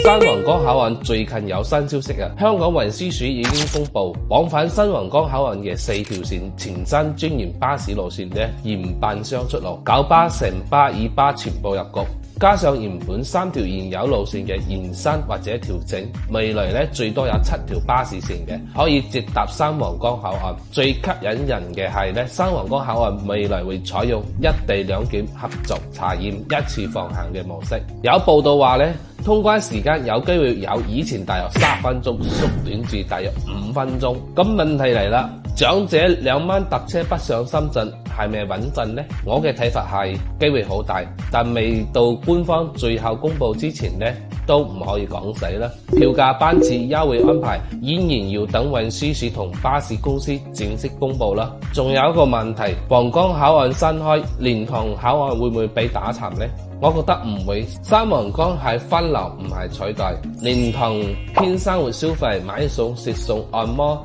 新皇崗口岸最近有新消息啊！香港運輸署已經公布，往返新皇崗口岸嘅4條線前身專營巴士路線嘅營辦商出爐，九巴、城巴、二巴全部入局。加上原本3條現有路線嘅延伸或者調整，未來咧最多有7條巴士線嘅，可以直達新皇崗口岸。最吸引人嘅係咧，新皇崗口岸未來會採用一地兩檢合作查驗一次放行嘅模式。有報道話咧，通關時間有機會由以前大約30分鐘縮短至大約5分鐘。咁問題嚟啦，長者2蚊搭車北上深圳係咪穩陣呢？我嘅睇法係機會好大，但未到官方最後公布之前呢，都唔可以講死啦。票價、班次、優惠安排依然要等運輸署同巴士公司正式公布啦。仲有一個問題，皇崗口岸新開，蓮塘口岸會唔會被打沉呢？我覺得唔會。新皇崗係分流，唔係取代。蓮塘偏生活消費，買餸、食餸、按摩、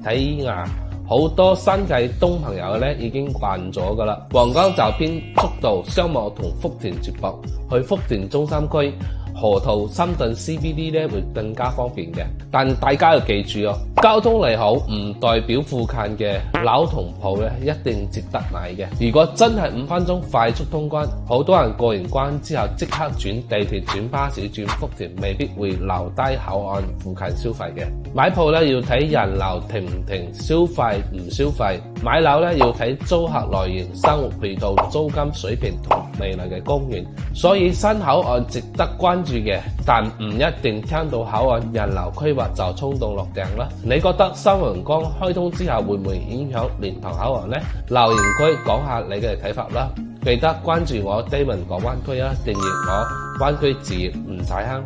睇牙，好多新界東朋友咧已經慣咗噶啦。皇崗就偏速度、商務同福田接駁，去福田中心區、河套、深圳 CBD 咧會更加方便嘅。但大家要記住哦，交通利好唔代表附近嘅樓同鋪咧一定值得買嘅。如果真係5分鐘快速通關，好多人過完關之後即刻轉地鐵、轉巴士、轉福田，未必會留低口岸附近消費嘅。買鋪咧要睇人流停唔停，消費唔消費。買樓咧要睇租客來源、生活配套、租金水平同未來嘅供應。所以新口岸值得關注嘅，但唔一定聽到口岸人流規劃就衝動落訂啦。你覺得新皇崗開通之後會唔會影響蓮塘口岸呢？留言區講下你嘅睇法啦！記得關注我 David 講灣區啊，訂閱我灣區置業唔踩坑。